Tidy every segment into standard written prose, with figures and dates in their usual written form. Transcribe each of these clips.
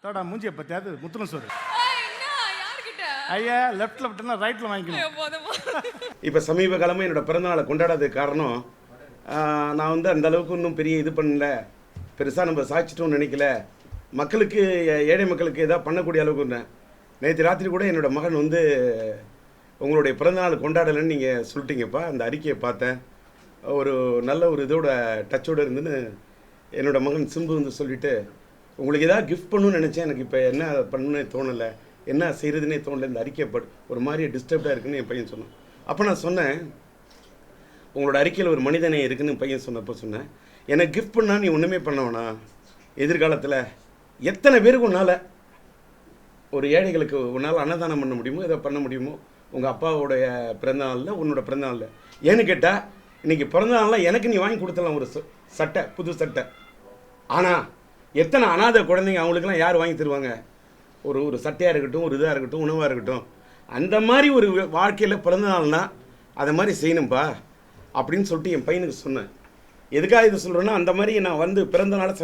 தோடா மூஞ்சியை பத்தியாவது முத்துன சோறு ஐயா லெஃப்ட்ல விட்டுனா ரைட்ல வாங்கிக்கணும். இப்போ சமீப காலமாக என்னோட பிறந்தநாளை கொண்டாடாததுக்கு காரணம் நான் வந்து அந்த அளவுக்கு இன்னும் பெரிய இது பண்ணல, பெருசாக நம்ம சாய்ச்சிட்டோம்னு நினைக்கல, மக்களுக்கு ஏழை மக்களுக்கு ஏதாவது பண்ணக்கூடிய அளவுக்கு இருந்தேன். நேற்று ராத்திரி கூட என்னோடய மகன் வந்து உங்களுடைய பிறந்தநாள் கொண்டாடலைன்னு நீங்கள் சொல்லிட்டீங்கப்பா, அந்த அறிக்கையை பார்த்தேன், ஒரு நல்ல ஒரு இதோட டச்சோடு இருந்துன்னு என்னோடய மகன் சிம்பு வந்து சொல்லிவிட்டு உங்களுக்கு ஏதாவது கிஃப்ட் பண்ணணும்னு நினச்சேன், எனக்கு இப்போ என்ன பண்ணணுன்னே தோணலை, என்ன செய்கிறதுனே தோணலை, இந்த அறிக்கை ஒரு மாதிரி டிஸ்டர்ப்டாக இருக்குன்னு என் பையன் சொன்னான். அப்போ நான் சொன்னேன், உங்களோட அறிக்கையில் ஒரு மனிதனே இருக்குன்னு பையன் சொன்னப்போ சொன்னேன், எனக்கு கிஃப்ட் பண்ணால் நீ ஒன்றுமே பண்ண வேணாம், எதிர்காலத்தில் எத்தனை பேருக்கு உன்னால் ஒரு ஏழைகளுக்கு உன்னால் அன்னதானம் பண்ண முடியுமோ எதை பண்ண முடியுமோ உங்கள் அப்பாவோடைய பிறந்தநாளில் உன்னோட பிறந்தநாளில். ஏன்னு கேட்டால் இன்றைக்கி பிறந்தநாளில் எனக்கு நீ வாங்கி கொடுத்துடலாம் ஒரு சட்டை, புது சட்டை. ஆனால் எத்தனை அனாதை குழந்தைங்க அவங்களுக்கெல்லாம் யார் வாங்கி தருவாங்க? ஒரு சட்டையாக இருக்கட்டும், ஒரு இதாக இருக்கட்டும், உணவாக இருக்கட்டும். அந்த மாதிரி ஒரு வாழ்க்கையில் பிறந்தநாள்னா அதை மாதிரி செய்யணும்ப்பா அப்படின்னு சொல்லிட்டு என் பையனுக்கு சொன்னேன். எதுக்காக இது சொல்கிறேன்னா, அந்த மாதிரி நான் வந்து பிறந்தநாள்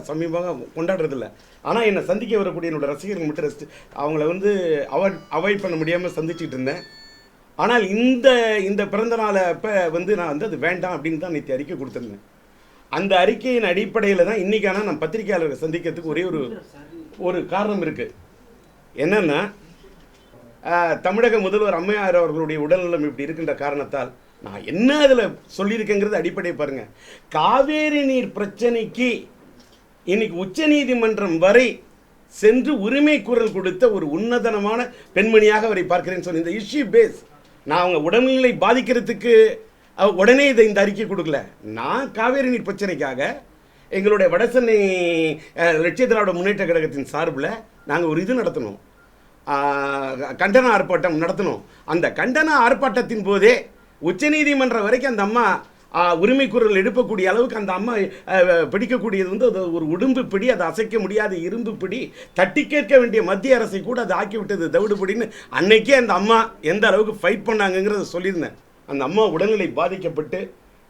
சமீபமாக கொண்டாடுறதில்ல. ஆனால் என்னை சந்திக்க வரக்கூடிய என்னோடய ரசிகர்கள் மட்டும் அவங்கள வந்து அவாய்ட் பண்ண முடியாமல் சந்திச்சுட்டு இருந்தேன். ஆனால் இந்த பிறந்த நாளை அப்போ வந்து நான் வந்து அது வேண்டாம் அப்படின்னு தான் நேற்று அறிக்கை கொடுத்துருந்தேன். அந்த அறிக்கையின் அடிப்படையில் தான் இன்றைக்கான நான் பத்திரிகையாளர்களை சந்திக்கிறதுக்கு ஒரே ஒரு காரணம் இருக்குது. என்னென்னா, தமிழக முதல்வர் அம்மையார் அவர்களுடைய உடல்நலம் இப்படி இருக்கின்ற காரணத்தால் நான் என்ன அதில் சொல்லியிருக்கேங்கிறது அடிப்படையை பாருங்கள். காவேரி நீர் பிரச்சனைக்கு இன்னைக்கு உச்சநீதிமன்றம் வரை சென்று உரிமை குரல் கொடுத்த ஒரு உன்னதனமான பெண்மணியாக அவரை பார்க்கிறேன்னு சொல்லி, இந்த இஷ்யூ பேஸ் நான் அவங்க உடல்நிலை பாதிக்கிறதுக்கு உடனே இந்த அறிக்கை கொடுக்கல. நான் காவேரி நீர் பிரச்சனைக்காக எங்களுடைய வடசென்னை லட்சிய திராவிட முன்னேற்ற கழகத்தின் சார்பில் நாங்கள் ஒரு இது நடத்தினோம், கண்டன ஆர்ப்பாட்டம் நடத்தினோம். அந்த கண்டன ஆர்ப்பாட்டத்தின் போதே உச்சநீதிமன்றம் வரைக்கும் அந்த அம்மா உரிமை குரல் எழுப்பக்கூடிய அளவுக்கு அந்த அம்மா பிடிக்கக்கூடியது வந்து அது ஒரு உடும்பு பிடி, அதை அசைக்க முடியாத இரும்பு பிடி, தட்டி கேட்க வேண்டிய மத்திய அரசை கூட அதை ஆக்கிவிட்டது தவிடு பிடின்னு அன்னைக்கே அந்த அம்மா எந்த அளவுக்கு ஃபைட் பண்ணாங்கங்கிறத சொல்லியிருந்தேன். அந்த அம்மா உடல்நிலை பாதிக்கப்பட்டு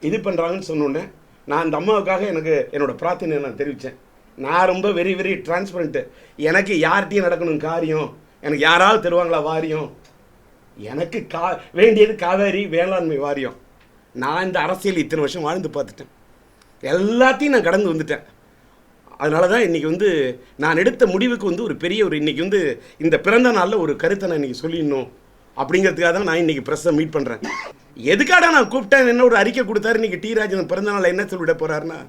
இது பண்ணுறாங்கன்னு சொன்னோன்னே நான் அந்த அம்மாவுக்காக என்னோடய பிரார்த்தனை நான் தெரிவித்தேன். நான் ரொம்ப வெரி வெரி டிரான்ஸ்பரண்ட்டு. எனக்கு யார்கிட்டையும் நடக்கணும் காரியம், எனக்கு யாராவது தருவாங்களா வாரியம், எனக்கு வேண்டியது காவேரி வேளாண்மை வாரியம். நான் இந்த அரசியல் இத்தனை வருஷம் வாழ்ந்து பார்த்துட்டேன், எல்லாத்தையும் நான் கடந்து வந்துட்டேன். அதனால தான் இன்றைக்கி வந்து நான் எடுத்த முடிவுக்கு வந்து ஒரு பெரிய இன்றைக்கி வந்து இந்த பிறந்த நாளில் ஒரு கருத்தை நான் இன்றைக்கி சொல்லிடணும் அப்படிங்கிறதுக்காக தான் நான் இன்றைக்கி ப்ரெஸ்ஸை மீட் பண்ணுறேன். எதுக்காக நான் கூப்பிட்டேன், என்ன ஒரு அறிக்கை கொடுத்தாரு இன்றைக்கி டி ராஜன் பிறந்த நாளில் என்ன சொல்லிவிட போகிறாருன்னா,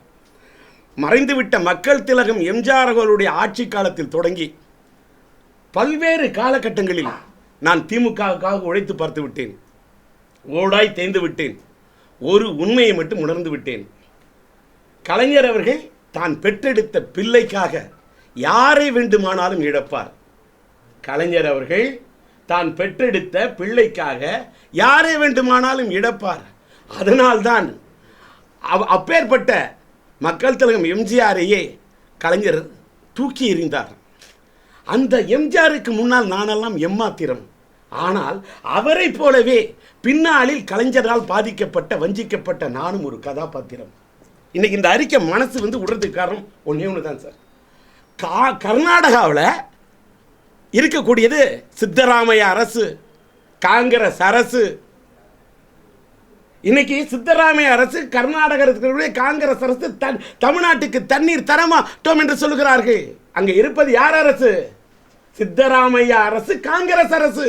மறைந்துவிட்ட மக்கள் திலகம் எம்ஜிஆர் அவர்களுடைய ஆட்சி காலத்தில் தொடங்கி பல்வேறு காலகட்டங்களில் நான் திமுகவுக்காக உழைத்து பார்த்து விட்டேன், ஓடாய் தேய்ந்து விட்டேன். ஒரு உண்மையை மட்டும் உணர்ந்து விட்டேன், கலைஞர் அவர்கள் தான் பெற்றெடுத்த பிள்ளைக்காக யாரை வேண்டுமானாலும் இழப்பார். கலைஞர் அவர்கள் தான் பெற்றெடுத்த பிள்ளைக்காக யாரை வேண்டுமானாலும் இழப்பார். அதனால்தான் அப்பேற்பட்ட மக்கள் திலகம் எம்ஜிஆரையே கலைஞர் தூக்கி எறிந்தார். அந்த எம்ஜிஆருக்கு முன்னால் நானெல்லாம் எம்மாத்திரம். ஆனால் அவரை போலவே பின்னாளில் கலைஞரால் பாதிக்கப்பட்ட வஞ்சிக்கப்பட்ட நானும் ஒரு கதாபாத்திரம். இன்னைக்கு இந்த அறிக்கை மனசு வந்து விடுறதுக்கு காரணம் ஒன்றே ஒன்று தான் சார். கர்நாடகாவில் இருக்கக்கூடியது சித்தராமையா அரசு, காங்கிரஸ் அரசு. இன்னைக்கு சித்தராமையா அரசு, கர்நாடக காங்கிரஸ் அரசு தமிழ்நாட்டுக்கு தண்ணீர் தரமாட்டோம் என்று சொல்கிறார்கள். அங்கே இருப்பது யார் அரசு? சித்தராமையா அரசு, காங்கிரஸ் அரசு.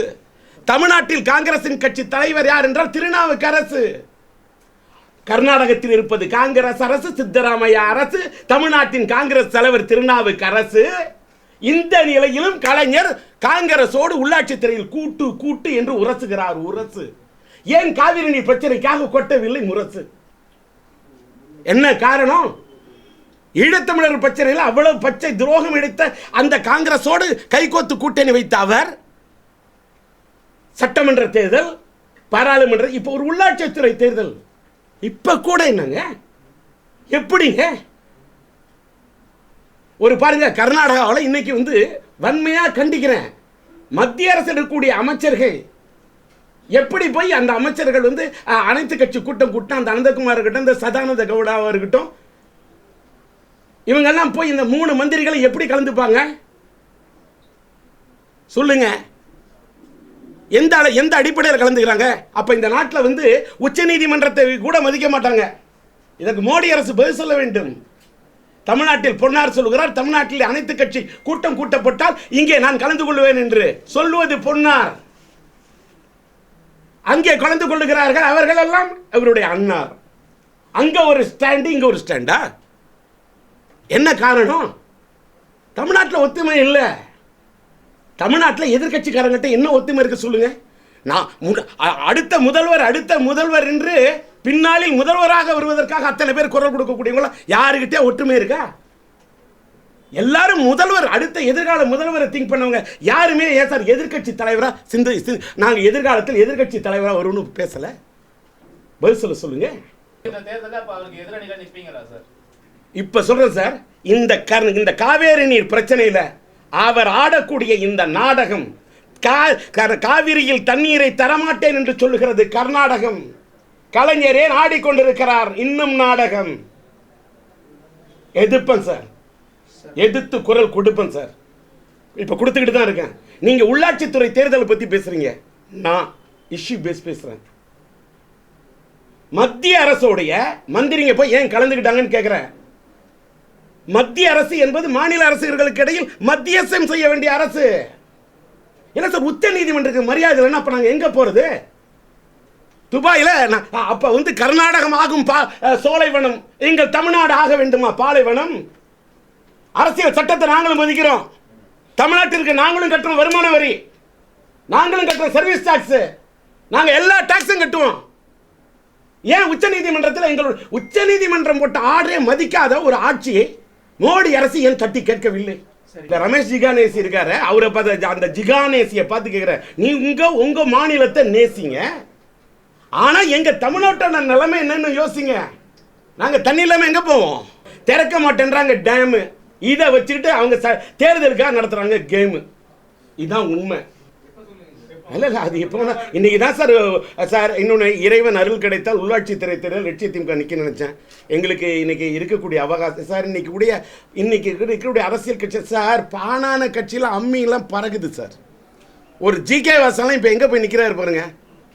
தமிழ்நாட்டில் காங்கிரசின் கட்சி தலைவர் யார் என்றால் திருநாவுக்கரசு. கர்நாடகத்தில் இருப்பது காங்கிரஸ் அரசு, சித்தராமையா அரசு, தமிழ்நாட்டின் காங்கிரஸ் தலைவர் திருநாவுக்கரசு. இந்த நிலையிலும் கலைஞர் காங்கிரஸோடு உள்ளாட்சி துறையில் கூட்டு என்று உரசுகிறார். உரசு ஏன் காவிரி நீர் பிரச்சனைக்காக கொட்டவில்லை முரசு? என்ன காரணம்? ஈழத்தமிழர் பிரச்சனையில் அவ்வளவு பச்சை துரோகம் இழைத்த அந்த காங்கிரஸோடு கைகோத்து கூட்டணி வைத்த அவர் சட்டமன்ற தேர்தல், பாராளுமன்ற, இப்போ ஒரு உள்ளாட்சித்துறை தேர்தல், இப்ப கூட என்னங்க எப்படிங்க ஒரு பாருங்க. கர்நாடகாவில் இன்னைக்கு வந்து வன்மையா கண்டிக்கிறேன். மத்திய அரசு இருக்கக்கூடிய அமைச்சர்கள் எப்படி போய் அந்த அமைச்சர்கள் வந்து அனைத்து கட்சி கூட்டம் கூட்டம், அந்த அனந்தகுமார் இருக்கட்டும், இந்த சதானந்த கவுடாவாக இருக்கட்டும், இவங்கெல்லாம் போய் இந்த 3 மந்திரிகளை எப்படி கலந்துப்பாங்க? சொல்லுங்க. எந்த அடிப்படையில் கலந்துக்கிறாங்க? அப்ப இந்த நாட்டில் வந்து உச்ச நீதிமன்றத்தை கூட மதிக்க மாட்டாங்க. இதற்கு மோடி அரசு பதில் சொல்ல வேண்டும். தமிழ்நாட்டில் பொன்னார் சொல்லுகிறார், தமிழ்நாட்டில் அனைத்து கட்சி கூட்டம் கூட்டப்பட்டால் இங்கே நான் கலந்து கொள்வேன் என்று சொல்லுவது பொன்னார். அங்கே கலந்து கொள்ளுகிறார்கள் அவர்கள் எல்லாம் அவருடைய அண்ணார். அங்க ஒரு ஸ்டாண்டு, இங்க ஒரு ஸ்டாண்டா? என்ன காரணம்? தமிழ்நாட்டில் ஒத்துமை இல்லை. தமிழ்நாட்டில் எதிர்கட்சிக்காரங்கிட்ட என்ன ஒத்துமை இருக்கு சொல்லுங்க. நான் அடுத்த முதல்வர் என்று பின்னாளில் முதல்வராக வருவதற்காக அத்தனை பேர் குரல் கொடுக்கக்கூடியவங்களா யாருக்கிட்டே ஒற்றுமை இருக்கா? எல்லாரும் முதல்வர், அடுத்த எதிர்கால முதல்வரை திங்க் பண்ணவங்க யாருமே ஏன் சார் எதிர்கட்சி தலைவரா நாங்கள் எதிர்காலத்தில் எதிர்கட்சி தலைவரா வரும்னு பேசல? பதில் சொல்லுங்க. இப்ப சொல்றேன் சார், இந்த காவேரி நீர் பிரச்சனையில அவர் ஆடக்கூடிய இந்த நாடகம், காவிரியில் தண்ணீரை தரமாட்டேன் என்று சொல்லுகிறது கர்நாடகம். கலைஞரே ஆடிக்கொண்டிருக்கிறார் இன்னும் நாடகம். எதிர்ப்பேன் சார், எதிர்த்து குரல் கொடுப்பேன் சார். இப்ப கொடுத்துக்கிட்டு தான் இருக்கேன். நீங்க உள்ளாட்சித்துறை தேர்தலை பத்தி பேசுறீங்க, நான் இஷ்யூ பேசுறேன். மத்திய அரசோடைய மந்திரிங்க போய் ஏன் கலந்துக்கிட்டாங்கன்னு கேட்கிறேன். மத்திய அரசு என்பது மாநில அரசுகளுக்கு இடையில் மத்தியஸ்தம் செய்ய வேண்டிய அரசு. என்ன சார், உச்ச நீதிமன்றத்துக்கு மரியாதை இல்லைன்னா அப்ப நாங்க எங்க போறது? துபாயில அப்ப வந்து கர்நாடகம் ஆகும் சோலைவனம், எங்கள் தமிழ்நாடு ஆக வேண்டுமா பாலைவனம்? அரசியல் சட்டத்தை நாங்களும் மதிக்கிறோம். தமிழ்நாட்டிற்கு நாங்களும் கட்டுறோம் வருமான வரி, நாங்களும் கட்டுறோம் சர்வீஸ் டாக்ஸ், நாங்க எல்லா டாக்ஸும் கட்டுவோம். ஏன் உச்ச நீதிமன்றத்தில் எங்களுடைய உச்ச நீதிமன்றம் போட்ட ஆர்டரை மதிக்காத ஒரு ஆட்சியை மோடி அரசு ஏன் தட்டி கேட்கவில்லை? ரமேஷ் ஜிகானேசி இருக்காரு, அவரை பார்த்து அந்த ஜிகானேசியை பார்த்து கேட்கிற, நீ உங்க மாநிலத்தை நேசிங்க, ஆனா எங்க தமிழ்நாட்டோட நிலைமை என்னன்னு யோசிங்க. நாங்க தண்ணி இல்லாம எங்க போவோம்? திறக்க மாட்டேன்றாங்க டேம். இதை வச்சுக்கிட்டு அவங்க தேர்தலுக்காக நடத்துறாங்க கேம். இதுதான் உண்மை. இல்ல அது எப்போ இன்னைக்கு தான் சார் இன்னொன்று, இறைவன் அருள் கிடைத்தால் உள்ளாட்சி துறை தேர்தல் லட்சியத்திமுக நிற்க நினைச்சேன். எங்களுக்கு இன்னைக்கு இருக்கக்கூடிய அவகாசம் சார், இன்னைக்கு இருக்கக்கூடிய அரசியல் கட்சி சார், பானான கட்சியில் அம்மியெல்லாம் பறகுது சார். ஒரு ஜிகே வாசலாம் இப்போ எங்கே போய் நிற்கிறாரு பாருங்க,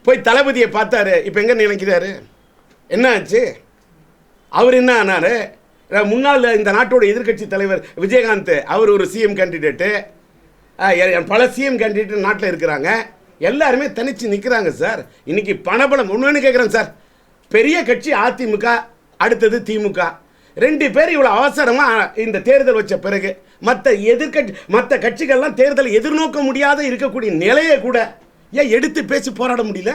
போய் தளபதியை பார்த்தாரு, இப்போ எங்கே நினைக்கிறாரு? என்ன ஆச்சு? அவர் என்ன ஆனார்? முன்னாள் இந்த நாட்டோட எதிர்கட்சி தலைவர் விஜயகாந்த், அவர் ஒரு சிஎம் கேண்டிடேட்டு, பல சிஎம் கேண்டிடேட் நாட்டில் இருக்கிறாங்க, எல்லாருமே தனிச்சு நிற்கிறாங்க சார். இன்னைக்கு பணபலம் ஒன்று கேட்குறேன் சார், பெரிய கட்சி அதிமுக, அடுத்தது திமுக, ரெண்டு பேர் இவ்வளோ அவசரமாக இந்த தேர்தல் வச்ச பிறகு மற்ற கட்சிகள்லாம் தேர்தலை எதிர்நோக்க முடியாத இருக்கக்கூடிய நிலையை கூட ஏன் எடுத்து பேசி போராட முடியல?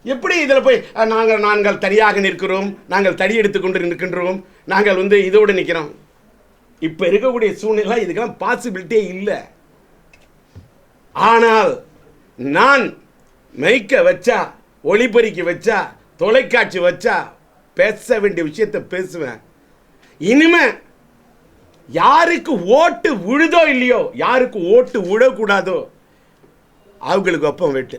எப்படி இதில் போய் நாங்கள் தனியாக நிற்கிறோம், நாங்கள் தடி எடுத்துக்கொண்டு நிற்கின்றோம், நாங்கள் வந்து இதோடு நிற்கிறோம்? இப்போ இருக்கக்கூடிய சூழ்நிலை இதுக்கெல்லாம் பாசிபிலிட்டியே இல்லை. ஆனால் நான் மைக்க வச்சா, ஒளிபெருக்கி வச்சா, தொலைக்காட்சி வச்சா பேச வேண்டிய விஷயத்தை பேசுவேன். இனிமே யாருக்கு ஓட்டு விழுதோ இல்லையோ, யாருக்கு ஓட்டு விழக்கூடாதோ அவங்களுக்கு வெப்பம் வெட்டு,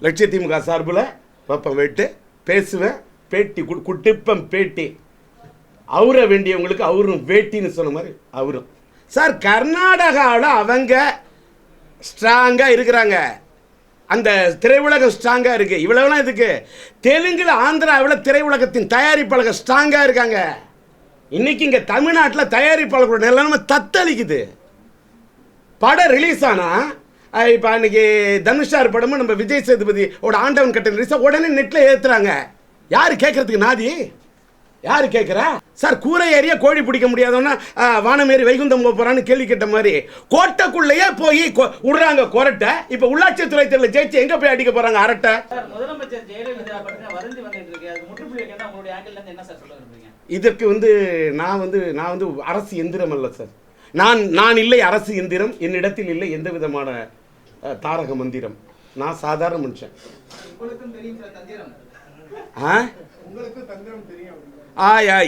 லட்சியத்திமுக சார்பில் வெப்பம் வெட்டு பேசுவேன். பேட்டி குட்டிப்பம் பேட்டி, அவரை வேண்டியவங்களுக்கு அவரும் வேட்டின்னு சொன்ன மாதிரி அவரும். சார் கர்நாடகாவில் அவங்க ஸ்ட்ராங்காக இருக்கிறாங்க, அந்த திரையுலகம் ஸ்ட்ராங்காக இருக்குது. இவ்வளவுலாம் இதுக்கு தெலுங்கில் ஆந்திராவில் திரையுலகத்தின் தயாரிப்பாளர்கள் ஸ்ட்ராங்காக இருக்காங்க. இன்னைக்கு இங்கே தமிழ்நாட்டில் தயாரிப்பாளர்களோட நிலைமை தத்தளிக்குது. படம் ரிலீஸ் ஆனால் இப்போ அன்னைக்கு தனுஷார் படமும் நம்ம விஜய் சேதுபதியோட ஆண்டவன் கட்ட ரிலீஸை உடனே நெட்டில் ஏற்றுறாங்க. யார் கேட்கறதுக்கு நாதி? யாரு கேட்குறா? சார் கூரை ஏறியா கோழி பிடிக்க முடியாதோன்னா வானமேறி வைகுந்தம் போகிறான்னு கேள்வி கேட்ட மாதிரி கோட்டைக்குள்ளேயே போய் விடுறாங்க கொரட்டை. இப்போ உள்ளாட்சித்துறை தேர்தலில் ஜெயிச்சு எங்கே போய் அடிக்க போகிறாங்க அரட்டை? இதற்கு வந்து நான் வந்து அரசு எந்திரம் அல்ல சார். நான் இல்லை அரசு எந்திரம், என்னிடத்தில் இல்லை எந்த விதமான தாரக மந்திரம். நான் சாதாரண மனுஷன்.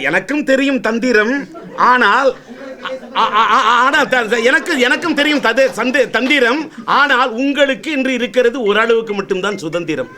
எனக்கும் தெரியும் தந்திரம், ஆனால் எனக்கும் தெரியும் தந்திரம், ஆனால் உங்களுக்கு இன்று இருக்கிறது ஓரளவுக்கு மட்டும்தான் சுதந்திரம்.